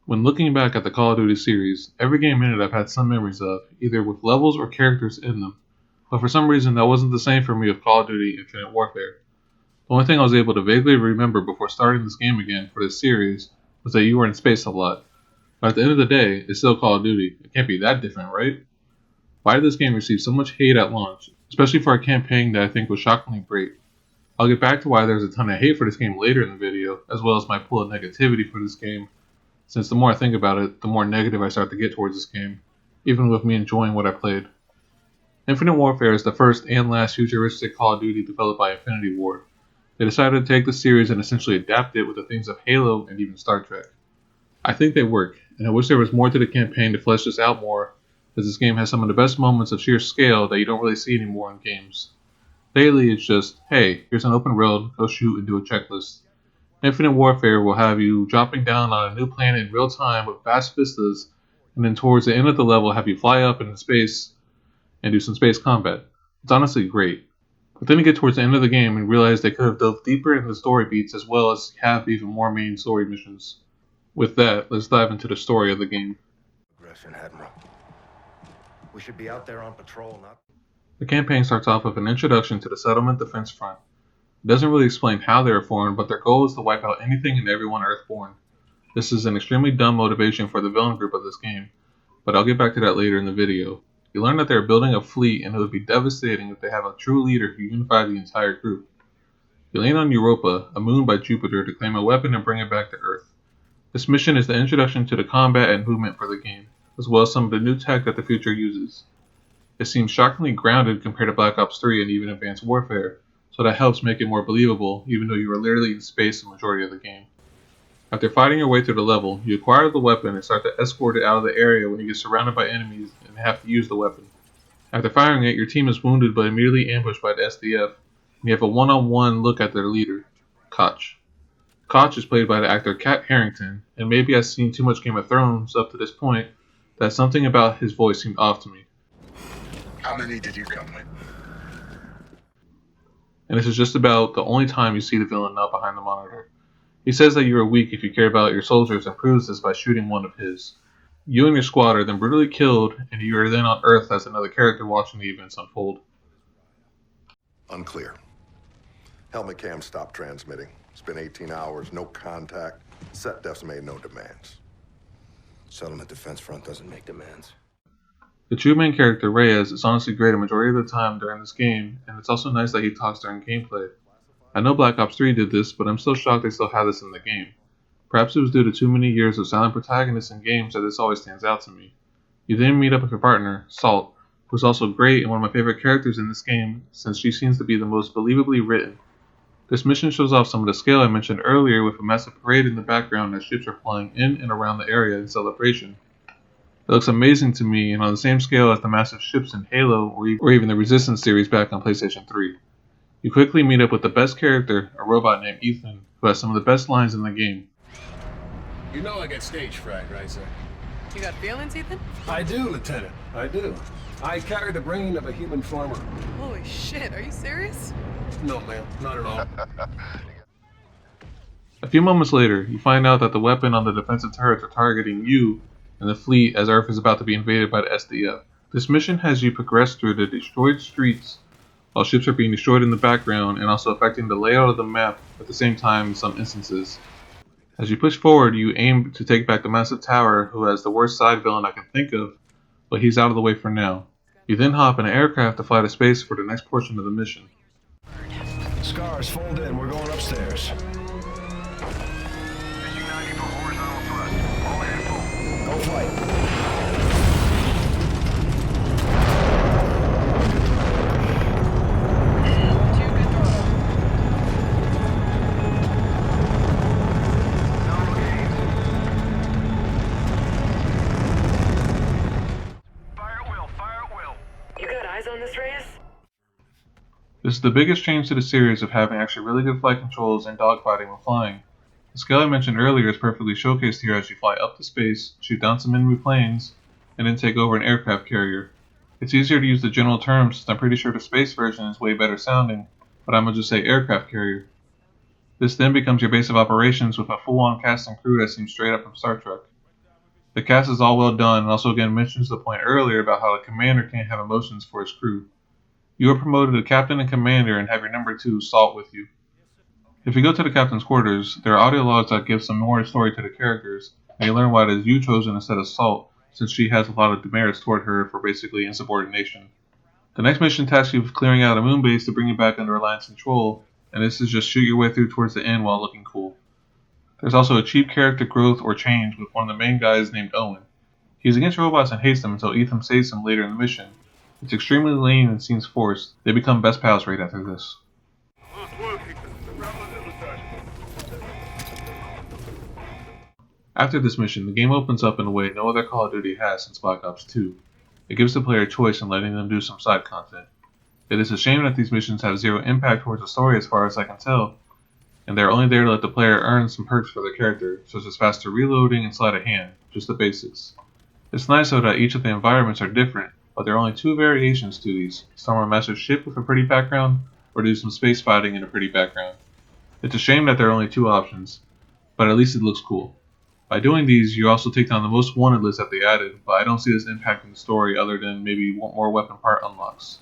When looking back at the Call of Duty series, every game in it I've had some memories of, either with levels or characters in them. But for some reason that wasn't the same for me with Call of Duty Infinite Warfare. The only thing I was able to vaguely remember before starting this game again for this series was that you were in space a lot. But at the end of the day, it's still Call of Duty. It can't be that different, right? Why did this game receive so much hate at launch, especially for a campaign that I think was shockingly great? I'll get back to why there's a ton of hate for this game later in the video, as well as my pool of negativity for this game, since the more I think about it, the more negative I start to get towards this game, even with me enjoying what I played. Infinite Warfare is the first and last futuristic Call of Duty developed by Infinity Ward. They decided to take the series and essentially adapt it with the themes of Halo and even Star Trek. I think they work, and I wish there was more to the campaign to flesh this out more, as this game has some of the best moments of sheer scale that you don't really see anymore in games. Lately it's just, hey, here's an open world, go shoot and do a checklist. Infinite Warfare will have you dropping down on a new planet in real time with vast vistas, and then towards the end of the level have you fly up into space and do some space combat. It's honestly great. But then you get towards the end of the game and realize they could have delved deeper into the story beats as well as have even more main story missions. With that, let's dive into the story of the game. Aggression, Admiral. We should be out there on patrol, not... The campaign starts off with an introduction to the Settlement Defense Front. It doesn't really explain how they are formed, but their goal is to wipe out anything and everyone Earthborn. This is an extremely dumb motivation for the villain group of this game, but I'll get back to that later in the video. You learn that they are building a fleet and it would be devastating if they have a true leader who unified the entire group. You land on Europa, a moon by Jupiter, to claim a weapon and bring it back to Earth. This mission is the introduction to the combat and movement for the game, as well as some of the new tech that the future uses. It seems shockingly grounded compared to Black Ops 3 and even Advanced Warfare, so that helps make it more believable even though you are literally in space the majority of the game. After fighting your way through the level, you acquire the weapon and start to escort it out of the area when you get surrounded by enemies and have to use the weapon. After firing it, your team is wounded but immediately ambushed by the SDF, and you have a one-on-one look at their leader, Koch. Koch is played by the actor Kat Harrington, and maybe I've seen too much Game of Thrones up to this point that something about his voice seemed off to me. How many did you come with? And this is just about the only time you see the villain not behind the monitor. He says that you are weak if you care about your soldiers and proves this by shooting one of his. You and your squad are then brutally killed, and you are then on Earth as another character watching the events unfold. Unclear. Helmet cam stopped transmitting. It's been 18 hours, no contact. Set def's made no demands. Settlement Defense Front doesn't make demands. The true main character, Reyes, is honestly great a majority of the time during this game, and it's also nice that he talks during gameplay. I know Black Ops 3 did this, but I'm still shocked they still have this in the game. Perhaps it was due to too many years of silent protagonists in games that this always stands out to me. You then meet up with your partner, Salt, who's also great and one of my favorite characters in this game since she seems to be the most believably written. This mission shows off some of the scale I mentioned earlier with a massive parade in the background as ships are flying in and around the area in celebration. It looks amazing to me and on the same scale as the massive ships in Halo or even the Resistance series back on PlayStation 3. You quickly meet up with the best character, a robot named Ethan, who has some of the best lines in the game. You know I get stage fright, right, sir? You got feelings, Ethan? I do, Lieutenant. I do. I carry the brain of a human farmer. Holy shit, are you serious? No, ma'am, not at all. A few moments later, you find out that the weapon on the defensive turrets are targeting you and the fleet as Earth is about to be invaded by the SDF. This mission has you progress through the destroyed streets while ships are being destroyed in the background and also affecting the layout of the map at the same time in some instances. As you push forward, you aim to take back the massive tower who has the worst side villain I can think of, but he's out of the way for now. You then hop in an aircraft to fly to space for the next portion of the mission. Scars, fold in. We're going upstairs. Go flight. This is the biggest change to the series of having actually really good flight controls and dogfighting while flying. The scale I mentioned earlier is perfectly showcased here as you fly up to space, shoot down some enemy planes, and then take over an aircraft carrier. It's easier to use the general terms since I'm pretty sure the space version is way better sounding, but I'm going to just say aircraft carrier. This then becomes your base of operations with a full-on cast and crew that seems straight up from Star Trek. The cast is all well done and also again mentions the point earlier about how the commander can't have emotions for his crew. You are promoted to captain and commander and have your number 2, Salt, with you. If you go to the captain's quarters, there are audio logs that give some more story to the characters, and you learn why it is you chosen instead of Salt, since she has a lot of demerits toward her for basically insubordination. The next mission tasks you with clearing out a moon base to bring you back under Alliance control, and this is just shoot your way through towards the end while looking cool. There's also a cheap character growth or change with one of the main guys named Owen. He's against robots and hates them until Ethan saves him later in the mission. It's extremely lame and seems forced. They become best pals right after this. After this mission, the game opens up in a way no other Call of Duty has since Black Ops 2. It gives the player a choice in letting them do some side content. It is a shame that these missions have zero impact towards the story as far as I can tell, and they're only there to let the player earn some perks for their character, such as faster reloading and sleight of hand, just the basics. It's nice though that each of the environments are different, but there are only 2 variations to these: storm a massive ship with a pretty background, or do some space fighting in a pretty background. It's a shame that there are only 2 options, but at least it looks cool. By doing these, you also take down the most wanted list that they added, but I don't see this impacting the story other than maybe more weapon part unlocks.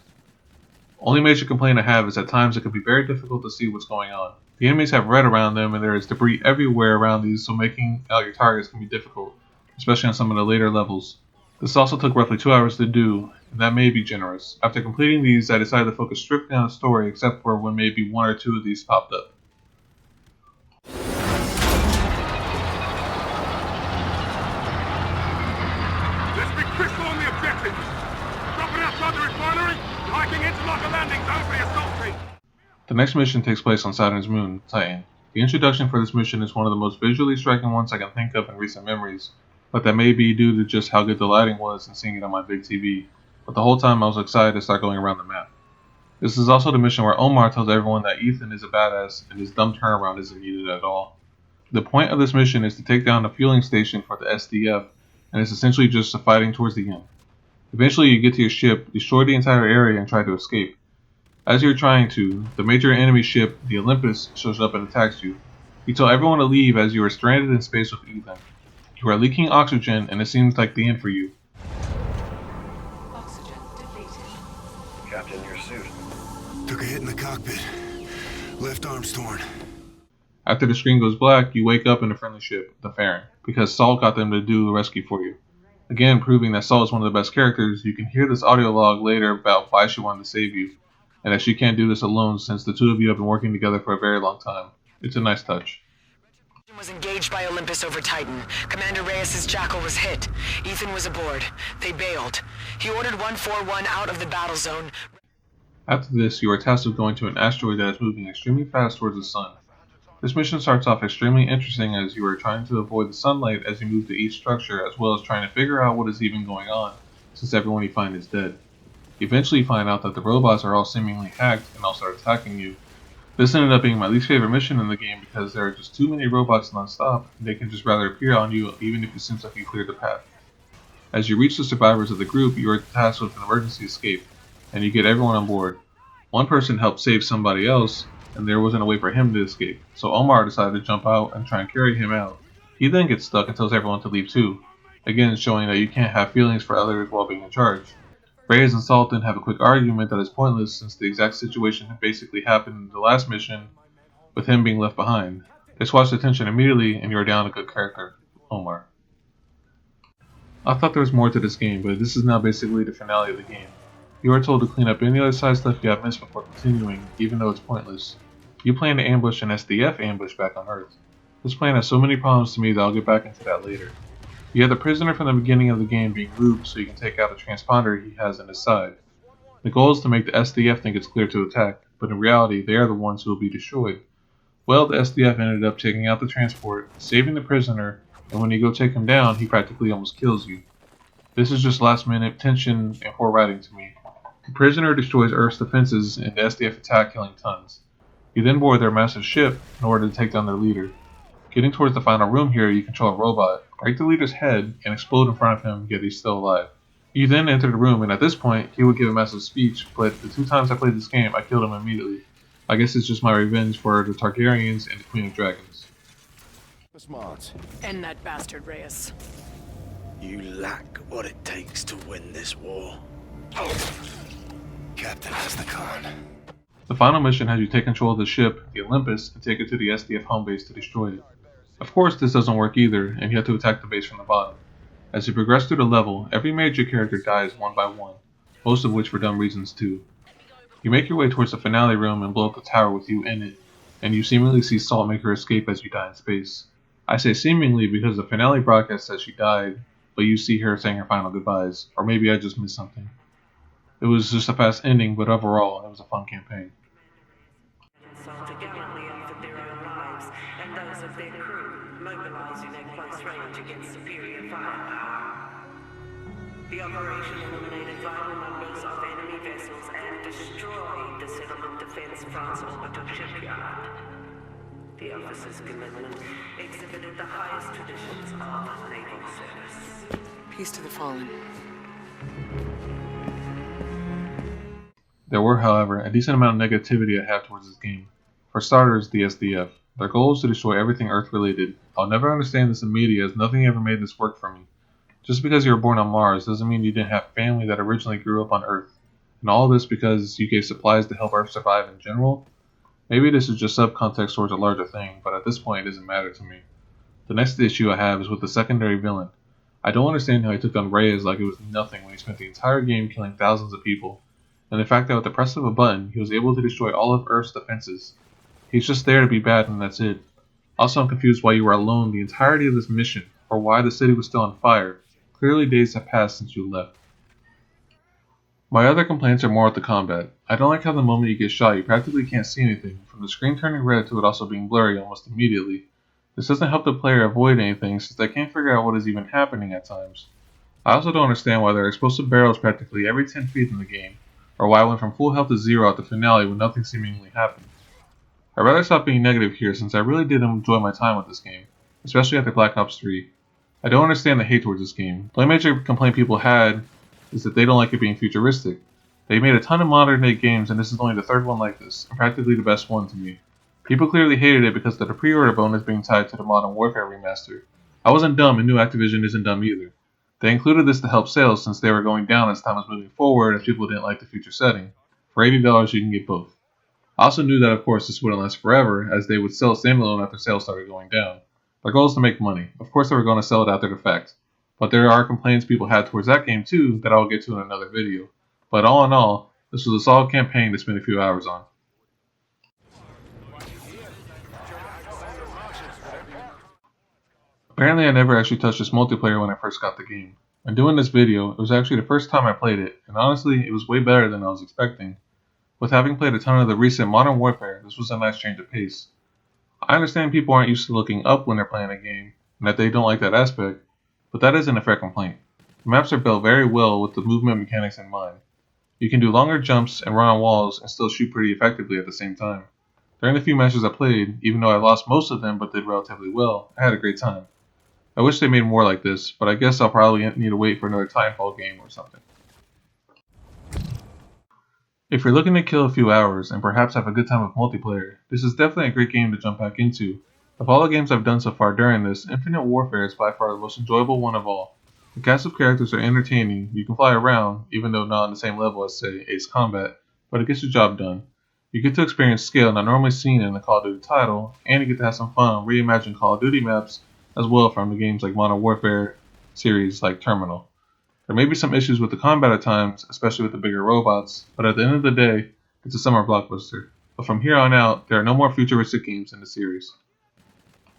Only major complaint I have is at times it can be very difficult to see what's going on. The enemies have red around them and there is debris everywhere around these, so making out your targets can be difficult, especially on some of the later levels. This also took roughly 2 hours to do, and that may be generous. After completing these, I decided to focus strictly on the story except for when maybe 1 or 2 of these popped up. Let's be crystal on the objective. Dropping outside the refinery, hiking into like a landing zone for the assault team. The next mission takes place on Saturn's moon, Titan. The introduction for this mission is one of the most visually striking ones I can think of in recent memories, but that may be due to just how good the lighting was and seeing it on my big TV, but the whole time I was excited to start going around the map. This is also the mission where Omar tells everyone that Ethan is a badass and his dumb turnaround isn't needed at all. The point of this mission is to take down the fueling station for the SDF, and it's essentially just a fighting towards the end. Eventually you get to your ship, destroy the entire area, and try to escape. As you're trying to, the major enemy ship, the Olympus, shows up and attacks you. You tell everyone to leave as you are stranded in space with Ethan. You are leaking oxygen and it seems like the end for you. Oxygen depleted. Captain, your suit. Took a hit in the cockpit. Left arm's torn. After the screen goes black, you wake up in a friendly ship, the Farron, because Saul got them to do the rescue for you. Again, proving that Saul is one of the best characters, you can hear this audio log later about why she wanted to save you, and that she can't do this alone since the 2 of you have been working together for a very long time. It's a nice touch. Was engaged by Olympus over Titan. Commander Reyes' Jackal was hit. Ethan was aboard. They bailed. He ordered 141 out of the battle zone. After this, you are tasked with going to an asteroid that is moving extremely fast towards the sun. This mission starts off extremely interesting as you are trying to avoid the sunlight as you move to each structure, as well as trying to figure out what is even going on, since everyone you find is dead. Eventually you find out that the robots are all seemingly hacked and all start attacking you. This ended up being my least favorite mission in the game because there are just too many robots non-stop, and they can just rather appear on you even if it seems like you cleared the path. As you reach the survivors of the group, you are tasked with an emergency escape, and you get everyone on board. One person helped save somebody else, and there wasn't a way for him to escape, so Omar decided to jump out and try and carry him out. He then gets stuck and tells everyone to leave too, again showing that you can't have feelings for others while being in charge. Reyes and Sultan have a quick argument that is pointless since the exact situation basically happened in the last mission with him being left behind. They squash the tension immediately and you are down a good character, Omar. I thought there was more to this game, but this is now basically the finale of the game. You are told to clean up any other side stuff you have missed before continuing, even though it's pointless. You plan to ambush an SDF ambush back on Earth. This plan has so many problems to me that I'll get back into that later. You have the prisoner from the beginning of the game being looped so you can take out a transponder he has in his side. The goal is to make the SDF think it's clear to attack, but in reality they are the ones who will be destroyed. Well, the SDF ended up taking out the transport, saving the prisoner, and when you go take him down, he practically almost kills you. This is just last minute tension and poor writing to me. The prisoner destroys Earth's defenses and the SDF attack, killing tons. You then board their massive ship in order to take down their leader. Getting towards the final room here, you control a robot, break the leader's head, and explode in front of him, yet he's still alive. You then enter the room, and at this point, he would give a massive speech, but the 2 times I played this game, I killed him immediately. I guess it's just my revenge for the Targaryens and the Queen of Dragons. End that bastard, Reyes. You lack what it takes to win this war. Captain has the con. The final mission has you take control of the ship, the Olympus, and take it to the SDF home base to destroy it. Of course, this doesn't work either, and you have to attack the base from the bottom. As you progress through the level, every major character dies one by one, most of which for dumb reasons too. You make your way towards the finale room and blow up the tower with you in it, and you seemingly see Saltmaker escape as you die in space. I say seemingly because the finale broadcast says she died, but you see her saying her final goodbyes, or maybe I just missed something. It was just a fast ending, but overall, it was a fun campaign. Soldier gallantly offered their own lives and those of their crew, mobilizing at close range against superior firepower. The operation eliminated vital numbers of enemy vessels and destroyed the settlement defense France orbital shipyard. The officer's commitment exhibited the highest traditions of naval service. Peace to the fallen. There were, however, a decent amount of negativity I have towards this game. For starters, the SDF. Their goal is to destroy everything Earth-related. I'll never understand this in media as nothing ever made this work for me. Just because you were born on Mars doesn't mean you didn't have family that originally grew up on Earth. And all this because you gave supplies to help Earth survive in general? Maybe this is just subcontext towards a larger thing, but at this point it doesn't matter to me. The next issue I have is with the secondary villain. I don't understand how he took on Reyes like it was nothing when he spent the entire game killing thousands of people. And the fact that with the press of a button, he was able to destroy all of Earth's defenses. He's just there to be bad and that's it. Also, I'm confused why you were alone the entirety of this mission, or why the city was still on fire. Clearly days have passed since you left. My other complaints are more with the combat. I don't like how the moment you get shot you practically can't see anything, from the screen turning red to it also being blurry almost immediately. This doesn't help the player avoid anything since they can't figure out what is even happening at times. I also don't understand why there are explosive barrels practically every 10 feet in the game, or why I went from full health to zero at the finale when nothing seemingly happened. I'd rather stop being negative here since I really did enjoy my time with this game, especially after Black Ops 3. I don't understand the hate towards this game. The only major complaint people had is that they don't like it being futuristic. They made a ton of modern day games and this is only the third one like this, and practically the best one to me. People clearly hated it because of the pre-order bonus being tied to the Modern Warfare remaster. I wasn't dumb and knew Activision isn't dumb either. They included this to help sales since they were going down as time was moving forward as people didn't like the future setting. For $80 you can get both. I also knew that of course this wouldn't last forever as they would sell standalone after sales started going down. Their goal is to make money. Of course they were going to sell it after the fact. But there are complaints people had towards that game too that I'll get to in another video. But all in all, this was a solid campaign to spend a few hours on. Apparently I never actually touched this multiplayer when I first got the game. When doing this video, it was actually the first time I played it, and honestly it was way better than I was expecting. With having played a ton of the recent Modern Warfare, this was a nice change of pace. I understand people aren't used to looking up when they're playing a game, and that they don't like that aspect, but that isn't a fair complaint. The maps are built very well with the movement mechanics in mind. You can do longer jumps and run on walls and still shoot pretty effectively at the same time. During the few matches I played, even though I lost most of them but did relatively well, I had a great time. I wish they made more like this, but I guess I'll probably need to wait for another Titanfall game or something. If you're looking to kill a few hours and perhaps have a good time with multiplayer, this is definitely a great game to jump back into. Of all the games I've done so far during this, Infinite Warfare is by far the most enjoyable one of all. The cast of characters are entertaining, you can fly around, even though not on the same level as say Ace Combat, but it gets the job done. You get to experience scale not normally seen in the Call of Duty title, and you get to have some fun on reimagined Call of Duty maps as well from the games like Modern Warfare series like Terminal. There may be some issues with the combat at times, especially with the bigger robots, but at the end of the day, it's a summer blockbuster. But from here on out, there are no more futuristic games in the series.